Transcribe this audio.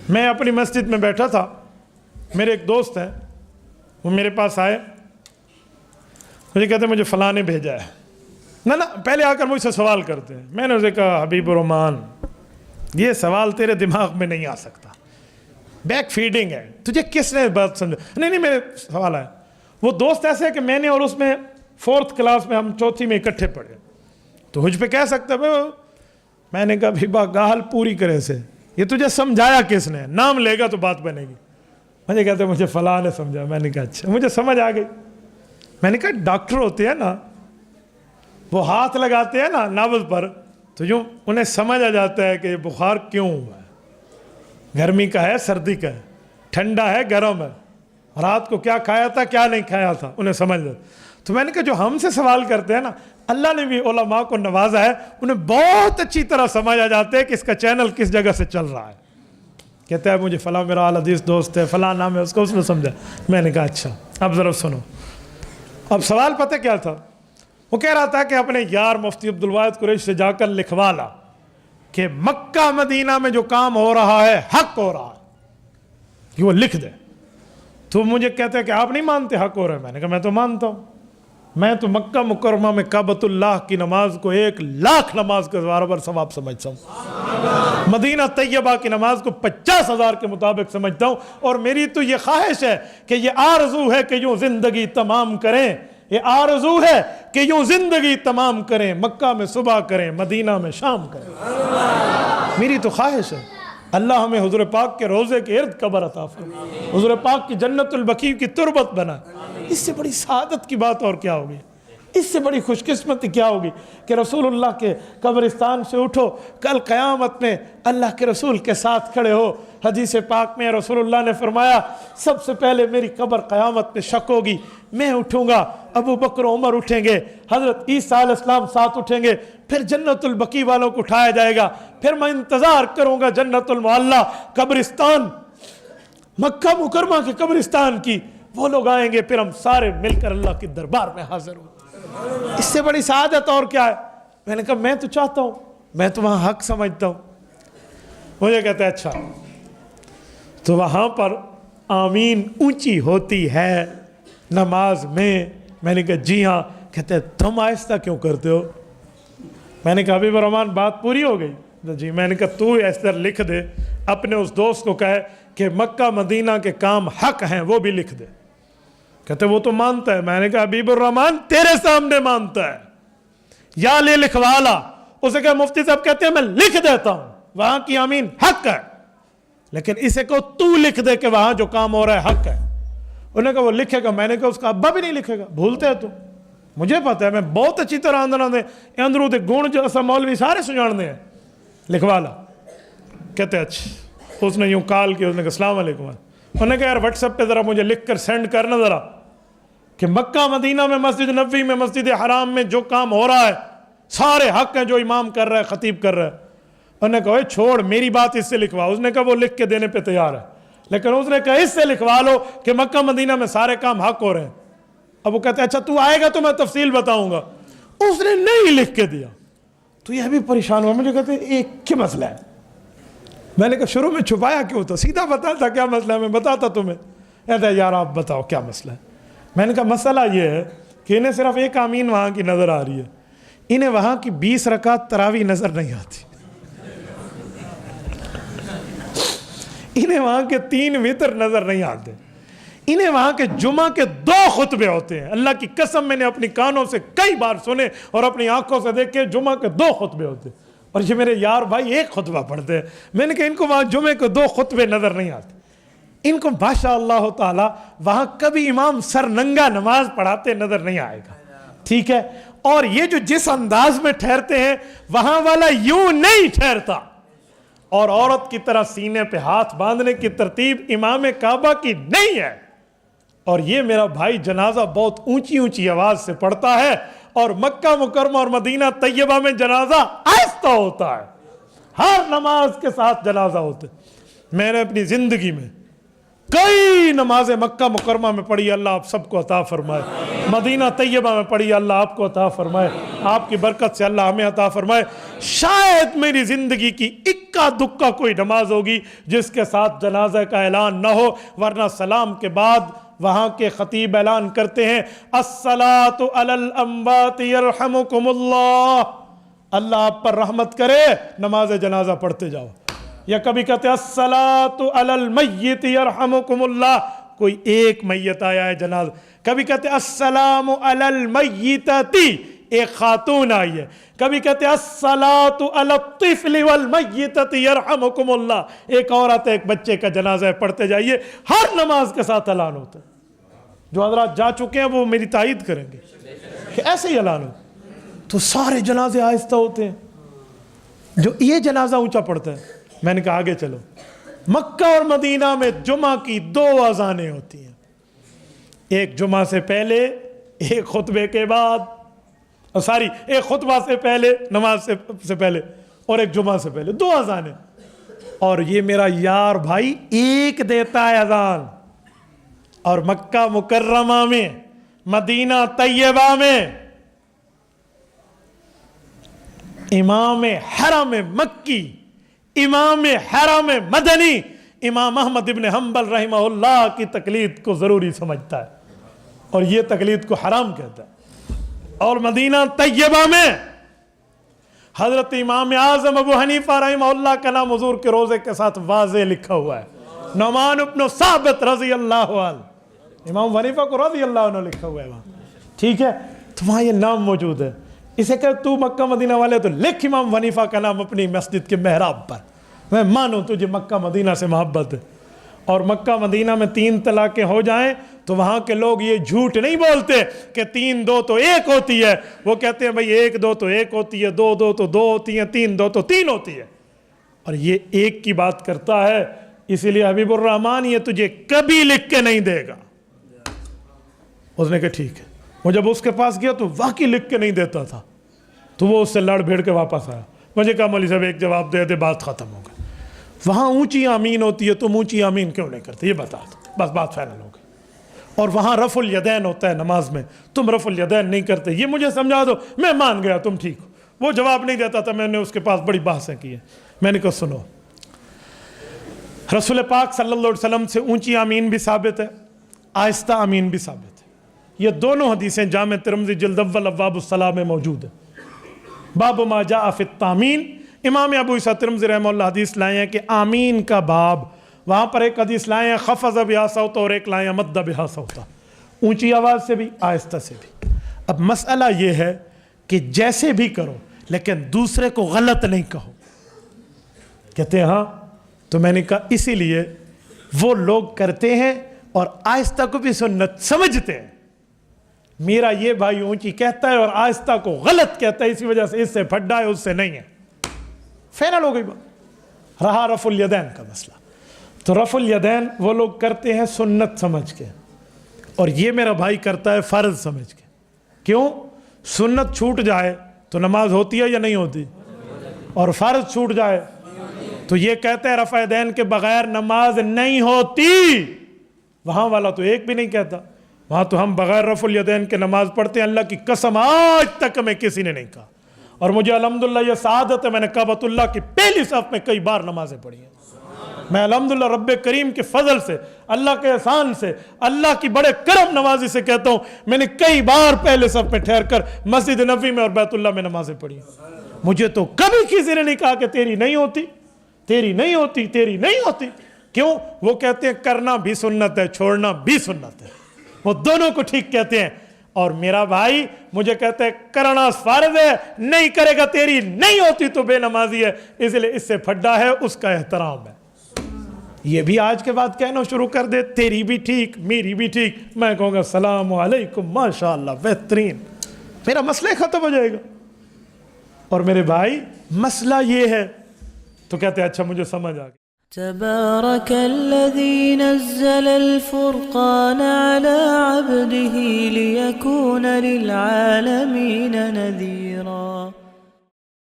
میں اپنی مسجد میں بیٹھا تھا، میرے ایک دوست ہیں، وہ میرے پاس آئے، مجھے کہتے ہیں مجھے فلاں نے بھیجا ہے. نہ پہلے آ کر مجھ سے سوال کرتے ہیں. میں نے اسے کہا حبیب الرحمان یہ سوال تیرے دماغ میں نہیں آ سکتا، بیک فیڈنگ ہے، تجھے کس نے بات سمجھا؟ نہیں میرے سوال ہے. وہ دوست ایسے ہے کہ میں نے اور اس میں 4th کلاس میں، ہم 4تھی میں اکٹھے پڑھے، تو مجھ پہ کہہ سکتا ہے. میں نے کہا بھیبا گال پوری کرے سے، یہ تجھے سمجھایا کس نے؟ نام لے گا تو بات بنے گی. مجھے کہتے ہیں مجھے فلاں نے سمجھا. میں نے کہا اچھا. مجھے سمجھ آ گئی. میں نے کہا ڈاکٹر ہوتے ہیں نا، وہ ہاتھ لگاتے ہیں نا نبض پر تو یوں انہیں سمجھ آ جاتا ہے کہ یہ بخار کیوں ہوا ہے، گرمی کا ہے سردی کا ہے، ٹھنڈا ہے گرم ہے، رات کو کیا کھایا تھا کیا نہیں کھایا تھا، انہیں سمجھ جاتا. تو میں نے کہا جو ہم سے سوال کرتے ہیں نا، اللہ نے بھی علماء کو نوازا ہے، انہیں بہت اچھی طرح سمجھ آ جاتے ہیں کہ اس کا چینل کس جگہ سے چل رہا ہے. کہتا ہے مجھے فلاں میرا اعلی حدیث دوست ہے، فلاں نام ہے اس کو، اس نے سمجھا. میں نے کہا اچھا اب ذرا سنو. اب سوال پتہ کیا تھا؟ وہ کہہ رہا تھا کہ اپنے یار مفتی عبدالواحد قریش سے جا کر لکھوا لا کہ مکہ مدینہ میں جو کام ہو رہا ہے حق ہو رہا ہے، یہ وہ لکھ دے. تو مجھے کہتے ہیں کہ آپ نہیں مانتے حق ہو رہا ہے؟ میں نے کہا میں تو مانتا ہوں. میں تو مکہ مکرمہ میں کعبۃ اللہ کی نماز کو 1,00,000 نماز کا برابر ثواب سمجھتا ہوں، مدینہ طیبہ کی نماز کو 50,000 کے مطابق سمجھتا ہوں. اور میری تو یہ خواہش ہے کہ یہ آرزو ہے کہ یوں زندگی تمام کریں، یہ آرزو ہے کہ یوں زندگی تمام کریں، مکہ میں صبح کریں، مدینہ میں شام کریں. میری تو خواہش ہے. اللہ ہمیں حضور پاک کے روزے کے ارد قبر عطا فرمائے، حضور پاک کی جنت البقیع کی تربت بنائے. اس سے بڑی سعادت کی بات اور کیا ہوگی؟ اس سے بڑی خوش قسمتی کیا ہوگی کہ رسول اللہ کے قبرستان سے اٹھو، کل قیامت میں اللہ کے رسول کے ساتھ کھڑے ہو. حدیث پاک میں رسول اللہ نے فرمایا سب سے پہلے میری قبر قیامت میں شک ہوگی، میں اٹھوں گا، ابو بکر عمر اٹھیں گے، حضرت عیسیٰ علیہ السلام ساتھ اٹھیں گے، پھر جنت البقیع والوں کو اٹھایا جائے گا. پھر میں انتظار کروں گا جنت المعلیٰ قبرستان مکہ مکرمہ کے قبرستان کی، وہ لوگ آئیں گے، پھر ہم سارے مل کر اللہ کے دربار میں حاضر ہوں. اس سے بڑی سعادت اور کیا ہے؟ میں نے کہا میں تو چاہتا ہوں، میں تو وہاں حق سمجھتا ہوں. مجھے کہتا ہے اچھا تو وہاں پر آمین اونچی ہوتی ہے نماز میں؟ میں نے کہا جی ہاں. کہتے ہیں تم آہستہ کیوں کرتے ہو؟ میں نے کہا حبیب الرحمان بات پوری ہو گئی؟ جی. میں نے کہا تو ایسا لکھ دے، اپنے اس دوست کو کہے کہ مکہ مدینہ کے کام حق ہیں، وہ بھی لکھ دے. کہتے وہ تو مانتا ہے. میں نے کہا حبیب الرحمان تیرے سامنے مانتا ہے، یا لے لکھوا لا. اسے کہا مفتی صاحب کہتے ہیں میں لکھ دیتا ہوں وہاں کی آمین حق ہے، لیکن اسے کہو تو لکھ دے کہ وہاں جو کام ہو رہا ہے حق ہے. انہوں نے کہا وہ لکھے گا. میں نے کہا اس کا ابا بھی نہیں لکھے گا، بھولتے ہے تو. مجھے پتا ہے، میں بہت اچھی طرح اندروں دے گون جو اسا مولوی سارے سجاندے ہیں، لکھوا لا. کہتے اچھا. اس نے یوں کال کیا، اس نے کہا السلام علیکم. انہوں نے کہا یار واٹس ایپ پہ ذرا مجھے لکھ کر سینڈ کرنا ذرا کہ مکہ مدینہ میں مسجد نبوی میں مسجد حرام میں جو کام ہو رہا ہے سارے حق ہیں جو امام کر رہا ہے خطیب کر رہا ہے. انہوں نے کہا چھوڑ میری بات اس سے لکھوا. اس نے کہا وہ لکھ کے دینے پہ تیار ہے، لیکن اس نے کہا اس سے لکھوا لو کہ مکہ مدینہ میں سارے کام حق ہو رہے ہیں. اب وہ کہتے ہیں اچھا تو آئے گا تو میں تفصیل بتاؤں گا. اس نے نہیں لکھ کے دیا تو یہ بھی پریشان ہوا. مجھے کہتے ہیں ایک کیا مسئلہ ہے؟ میں نے کہا شروع میں چھپایا کیوں تھا؟ سیدھا بتاتا کیا مسئلہ ہے، میں بتاتا تمہیں. کہتا ہے یار آپ بتاؤ کیا مسئلہ ہے. میں نے کہا مسئلہ یہ ہے کہ انہیں صرف ایک آمین وہاں کی نظر آ رہی ہے، انہیں وہاں کی 20 رکعت تراویح نظر نہیں آتی، انہیں وہاں کے 3 وتر نظر نہیں آتے، انہیں وہاں کے جمعہ کے 2 خطبے ہوتے ہیں. اللہ کی قسم میں نے اپنی کانوں سے کئی بار سنے اور اپنی آنکھوں سے دیکھے، جمعہ کے 2 خطبے ہوتے ہیں. اور یہ میرے یار بھائی ایک خطبہ پڑھتے ہیں. میں نے کہا ان کو وہاں جمعے کے 2 خطبے نظر نہیں آتے. ان کو ماشاء اللہ تعالی وہاں کبھی امام سر ننگا نماز پڑھاتے نظر نہیں آئے گا. ٹھیک ہے. اور یہ جو جس انداز میں ٹھہرتے ہیں وہاں والا یوں نہیں ٹھہرتا. اور عورت کی طرح سینے پہ ہاتھ باندھنے کی ترتیب امام کعبہ کی نہیں ہے. اور یہ میرا بھائی جنازہ بہت اونچی اونچی آواز سے پڑھتا ہے، اور مکہ مکرمہ اور مدینہ طیبہ میں جنازہ آہستہ ہوتا ہے. ہر نماز کے ساتھ جنازہ ہوتا ہے. میں نے اپنی زندگی میں کئی نمازیں مکہ مکرمہ میں پڑھی، اللہ آپ سب کو عطا فرمائے. مدینہ طیبہ میں پڑھی، اللہ آپ کو عطا فرمائے. آپ کی برکت سے اللہ ہمیں عطا فرمائے. شاید میری زندگی کی اکا دکا کوئی نماز ہوگی جس کے ساتھ جنازہ کا اعلان نہ ہو, ورنہ سلام کے بعد وہاں کے خطیب اعلان کرتے ہیں الصلاۃ علی الاموات یرحمکم اللہ, اللہ آپ پر رحمت کرے, نماز جنازہ پڑھتے جاؤ. یا کبھی کہتے ہیں الصلاۃ علی المیت یرحمکم اللہ, کوئی ایک میت آیا ہے جنازہ. کبھی کہتے ہیں السلام علی المیتتی, ایک خاتون آئی ہے. کبھی کہتے ہیں الصلاۃ علی الطفل والمیتۃ یرحمکم اللہ, ایک عورت ایک بچے کا جنازہ ہے, پڑھتے جائیے. ہر نماز کے ساتھ اعلان ہوتا ہے. جو حضرات جا چکے ہیں وہ میری تائید کریں گے کہ ایسے ہی اعلان ہو. تو سارے جنازے آہستہ ہوتے ہیں, جو یہ جنازہ اونچا پڑتا ہے. میں نے کہا آگے چلو. مکہ اور مدینہ میں جمعہ کی 2 اذانیں ہوتی ہیں, ایک جمعہ سے پہلے, ایک خطبے کے بعد, ایک خطبہ سے پہلے, نماز سے پہلے, اور ایک جمعہ سے پہلے, 2 اذانیں. اور یہ میرا یار بھائی ایک دیتا ہے اذان, اور مکہ مکرمہ میں, مدینہ طیبہ میں امام حرم مکی, امام حرم مدنی امام احمد ابن حنبل رحمہ اللہ کی تقلید کو ضروری سمجھتا ہے, اور یہ تقلید کو حرام کہتا ہے. اور مدینہ طیبہ میں حضرت امام اعظم ابو حنیفہ رحمہ اللہ کا نام حضور کے روزے کے ساتھ واضح لکھا ہوا ہے, نعمان بن ثابت رضی اللہ عنہ. امام حنیفہ کو رضی اللہ عنہ لکھا ہوا ہے وہاں, ٹھیک ہے. تو وہاں یہ نام موجود ہے. اسے کہ تو مکہ مدینہ والے تو لکھ امام حنیفہ کا نام اپنی مسجد کے محراب پر, میں مانوں تجھے مکہ مدینہ سے محبت ہے. اور مکہ مدینہ میں 3 طلاقیں ہو جائیں تو وہاں کے لوگ یہ جھوٹ نہیں بولتے کہ 3 2 تو 1 ہوتی ہے. وہ کہتے ہیں بھئی 1 2 تو 1 ہوتی ہے, 2 2 تو 2 ہوتی ہیں, 3 2 تو 3 ہوتی ہے. اور یہ ایک کی بات کرتا ہے, اسی لیے حبیب الرحمن یہ تجھے کبھی لکھ کے نہیں دے گا. اس نے کہا ٹھیک ہے. وہ جب اس کے پاس گیا تو واقعی لکھ کے نہیں دیتا تھا, تو وہ اس سے لڑ بھیڑ کے واپس آیا. مجھے کہا مولوی صاحب ایک جواب دے دے, بات ختم ہو گئی. وہاں اونچی آمین ہوتی ہے, تم اونچی آمین کیوں نہیں کرتے, یہ بتا دو, بس بات فائنل ہو گئی. اور وہاں رفع الیدین ہوتا ہے نماز میں, تم رفع الیدین نہیں کرتے, یہ مجھے سمجھا دو. میں مان گیا تم ٹھیک ہو. وہ جواب نہیں دیتا تھا, میں نے اس کے پاس بڑی بحثیں کی ہیں. میں نے کہا سنو, رسول پاک صلی اللہ علیہ وسلم سے اونچی آمین بھی ثابت ہے, آہستہ آمین بھی ثابت ہے. یہ دونوں حدیثیں جامع ترمذی جلد اول ابواب الصلاۃ میں موجود ہیں. باب ما جاء فی التامین, امام ابو عیسیٰ ترمذی رحمہ اللہ حدیث لائے ہیں کہ آمین کا باب, وہاں پر ایک حدیث لائے ہیں خفض بہا صوتا, اور ایک لائے ہیں مد بہا صوتا, اونچی آواز سے بھی آہستہ سے بھی. اب مسئلہ یہ ہے کہ جیسے بھی کرو لیکن دوسرے کو غلط نہیں کہو. کہتے ہیں ہاں, تو میں نے کہا اسی لیے وہ لوگ کرتے ہیں اور آہستہ کو بھی سنت سمجھتے ہیں. میرا یہ بھائی اونچی کہتا ہے اور آہستہ کو غلط کہتا ہے, اسی وجہ سے اس سے پھڈا ہے, اس سے نہیں ہے. فائنل ہو گئی بات. رہا رفع الیدین کا مسئلہ, تو رفع الیدین وہ لوگ کرتے ہیں سنت سمجھ کے, اور یہ میرا بھائی کرتا ہے فرض سمجھ کے. کیوں؟ سنت چھوٹ جائے تو نماز ہوتی ہے یا نہیں ہوتی, اور فرض چھوٹ جائے تو یہ کہتے ہیں رفع یدین کے بغیر نماز نہیں ہوتی. وہاں والا تو ایک بھی نہیں کہتا, وہاں تو ہم بغیر رفع الیدین کے نماز پڑھتے ہیں. اللہ کی قسم آج تک میں کسی نے نہیں کہا, اور مجھے الحمدللہ یہ سعادت ہے, میں نے کعبۃ اللہ کی پہلی صف میں کئی بار نمازیں پڑھی ہیں. میں الحمدللہ رب کریم کے فضل سے, اللہ کے احسان سے, اللہ کی بڑے کرم نوازی سے کہتا ہوں, میں نے کئی بار پہلے صف میں ٹھہر کر مسجد نبوی میں اور بیت اللہ میں نمازیں پڑھی ہیں. مجھے تو کبھی کسی نے نہیں کہا کہ تیری نہیں ہوتی, تیری نہیں ہوتی, تیری نہیں ہوتی. کیوں؟ وہ کہتے ہیں کرنا بھی سنت ہے, چھوڑنا بھی سنت ہے, وہ دونوں کو ٹھیک کہتے ہیں. اور میرا بھائی مجھے کہتے ہیں کرنا فرض ہے, نہیں کرے گا تیری نہیں ہوتی تو بے نمازی ہے, اس لیے اس سے پھڈا ہے, اس کا احترام ہے. یہ بھی آج کے بعد کہنا شروع کر دے تیری بھی ٹھیک میری بھی ٹھیک, میں کہوں گا السلام علیکم ماشاءاللہ بہترین, میرا مسئلہ ختم ہو جائے گا. اور میرے بھائی مسئلہ یہ ہے, تو کہتے ہیں اچھا مجھے سمجھ آ گیا. تبارك الذي نزل الفرقان على عبده ليكون للعالمين نذيرا.